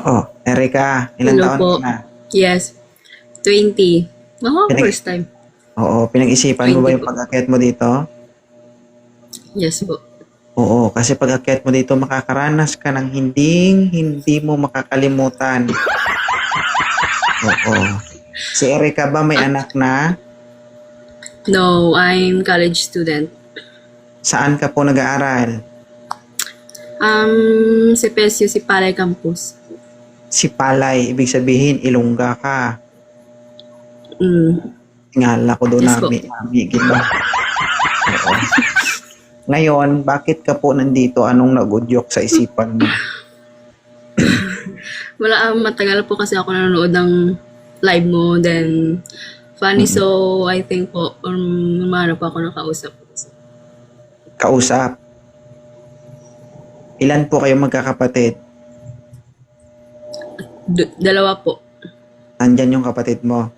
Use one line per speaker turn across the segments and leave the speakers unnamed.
Oh, Erika, ilang
Hello
taon
po.
ka na?
Yes, 20. Ako,
Pinag
first time.
Oo, pinag-isipan mo ba
20
yung
po.
pag-akyat mo dito?
Yes po.
Oo, kasi pag-akyat mo dito, makakaranas ka ng hindi mo makakalimutan. Oo. Si Erika ba may anak na?
No, I'm college student.
Saan ka po nag-aaral?
Si PSU, si Palay Campus.
Si Palay, ibig sabihin, Ilongga ka.
Mm.
Tingala ko doon
Yes po.
nami, gino. Oo. Ngayon, bakit ka po nandito? Anong nagudyok sa isipan mo?
Wala, matagal po kasi ako nanonood ng live mo. Then, funny.
Mm-mm.
So, I think po, umahanap ako ng kausap.
Kausap. Ilan po kayo magkakapatid?
Dalawa po.
Nandyan yung kapatid mo.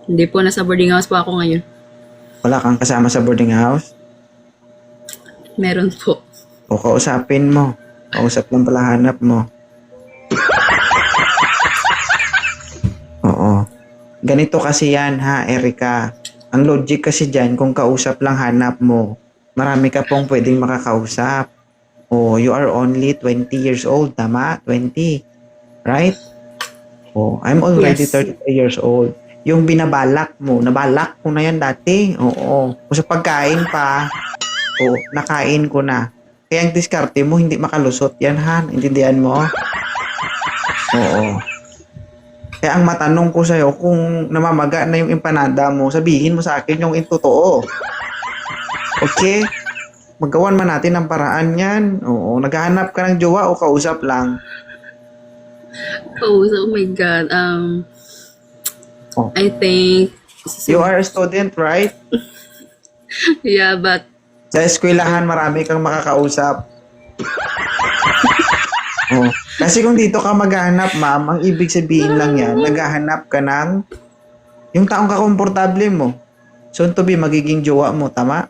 Hindi po, nasa boarding house po ako ngayon.
Wala kang kasama sa boarding house?
Meron po.
O kausapin mo. Kausap lang pala hanap mo. Oo. Ganito kasi yan ha, Erika. Ang logic kasi dyan, kung kausap lang hanap mo, marami ka pong pwedeng makakausap. Oh, you are only 20 years old, tama? 20, right? Oh, I'm already
Yes.
33 years old. Yung binabalak mo, nabalak ko na yan dati. Oo. Kung sa pagkain pa, oh, nakain ko na. Kaya ang diskarte mo, hindi makalusot yan, Han. Intindihan mo? Oo. Kaya ang matanong ko sa'yo, kung namamaga na yung empanada mo, sabihin mo sa akin yung totoo. Okay? Magawan man natin ang paraan yan. Oo. Naghahanap ka ng jowa o kausap lang?
Oh my God.
Oh.
I think,
You are a student, right?
yeah, but
Sa eskwelahan, marami kang makakausap. Oh. Kasi kung dito ka maghahanap, ma'am, ang ibig sabihin lang yan, naghahanap ka ng yung taong kakomportable mo. Soon to be, magiging jowa mo, tama?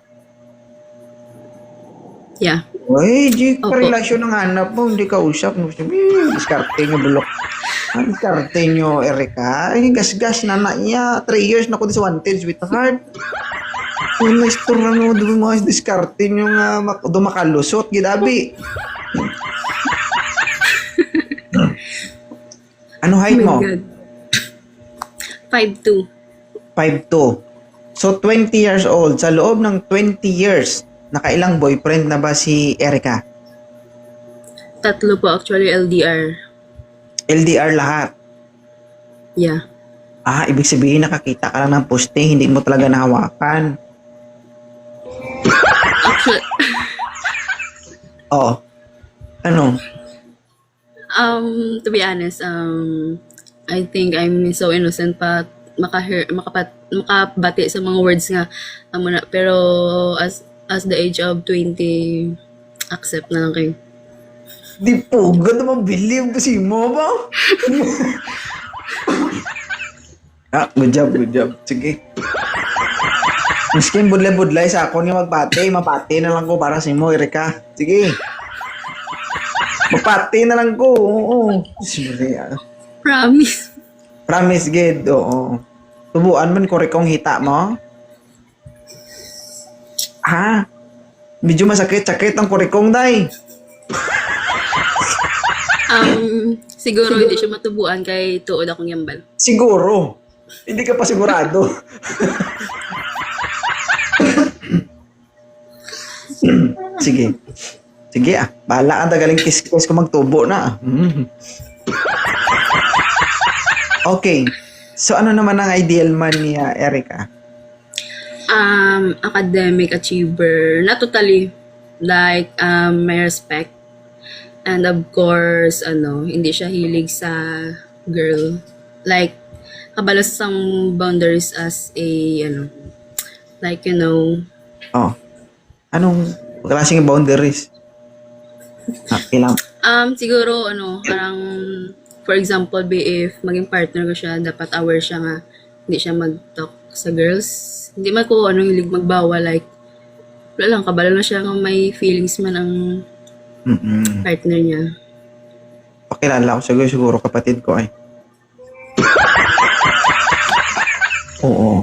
yeah.
Uy, di ka
Opo.
relasyon ng hanap mo, hindi ka usap. Diskarte nyo, bulok. Diskarte nyo, Erika. Ay, gas-gas na na iya. 3 years na ko sa wanted, sweetheart. Uy, may store na mo, doon mga diskarte nyo nga, dumakalusot, gidabi. Ano height
Oh
mo?
my God. 5'2".
5'2". So, 20 years old. Sa loob ng 20 years, nakailang boyfriend na ba si Erika?
3 po actually, LDR.
LDR lahat.
Yeah.
Ah, ibig sabihin nakakita ka lang ng poste, hindi mo talaga nahawakan.
Actually,
Oo. Ano?
to be honest, I think I'm so innocent pa makabati sa mga words nga muna. Pero as the age of 20, accept na lang kayo.
Di po, ganda mabilib kasi mo ba? Good job, good job. Sige. Miskin budlay-budlay sa ako niya magpati. Mapati na lang ko para sa mo, Erika. Sige. Mapati na lang ko. Oo. Sige.
Promise.
Promise, Gid. Oo. Tubuan man ko kong hita mo. Ha? Medyo masakit-sakit ang kurikong, day.
Siguro hindi siya matubuan kay tuod akong yambal.
Siguro. Hindi ka pa sigurado. Sige. Sige bahala ang tagaling kiss-kiss ko magtubo na. Okay. So ano naman ang ideal man ni Erika?
Academic achiever. Not totally. Like, may respect. And of course, hindi siya hilig sa girl. Like, kabalos ang boundaries as a, like,
Oh. Anong klaseng boundaries? Ilang?
Siguro, parang, for example, if maging partner ko siya, dapat aware siya nga, hindi siya mag-talk sa girls. Hindi man ko, hilig magbawa, like, wala lang, kabalo na siya nga may feelings man ang
Mm-mm.
partner niya.
Pakilala ko siguro kapatid ko ay. Oo.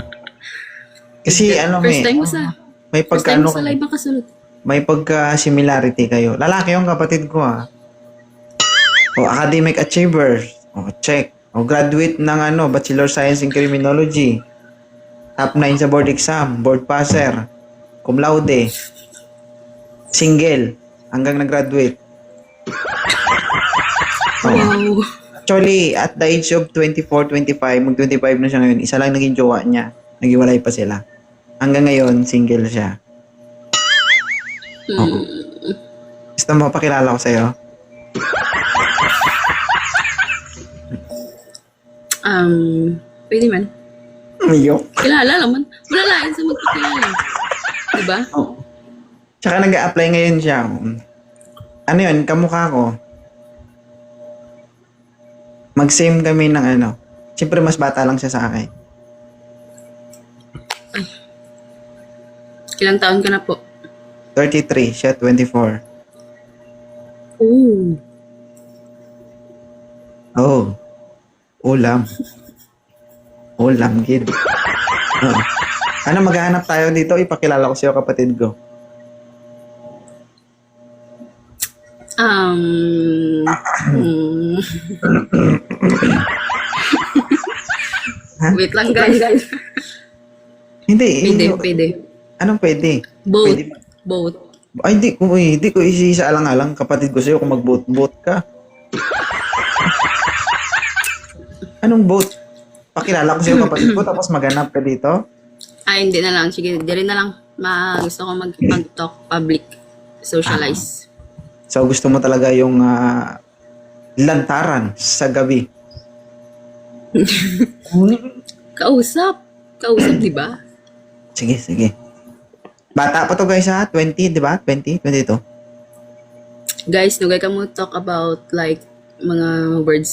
Kasi
First time mo sa...
may
First time
pagka
mo sa live ang kasunod.
may pagka-similarity kayo. Lalaki yung kapatid ko O academic achievers. O check. O graduate ng Bachelor Science in Criminology. Top 9 sa board exam. Board passer. Cum laude. Single. Hanggang nag-graduate.
Wow.
Actually, at the age of 24, 25, mag-25 na siya ngayon. Isa lang naging jowa niya. Naghiwalay pa sila. Hanggang ngayon, single siya. Oo. Gusto mo pakilala ko sa'yo?
Pwede man.
Ayok.
Kilala naman. Malalain sa magpakilala. Diba?
Oo. Tsaka nag-a-apply ngayon siya. Ano yun? Kamukha ko. Mag-same kami ng Siyempre, mas bata lang siya sa akin.
Ilang taon ka na po?
33, siya 24.
Oh.
Oh. Ulam. Ulam, kid. Oh. Maghahanap tayo dito? Ipakilala ko sa'yo, kapatid ko.
Wait lang guys.
Hindi.
Pwede.
Anong pwede?
Both.
Pwede ba?
Both.
Ay, hindi ko isisaalang-alang kapatid ko sa'yo kung mag-boat ka. Anong boat? Pakilala ko sa'yo kapatid ko tapos maghanap ka dito?
Ay, hindi na lang. Sige, di rin na lang. Gusto ko mag-talk public. Socialize.
So, gusto mo talaga yung lantaran sa gabi.
Kausap, di ba?
Sige. Bata pa to guys 20, di ba? 20, 22.
Guys, nugay ka mo talk about like mga words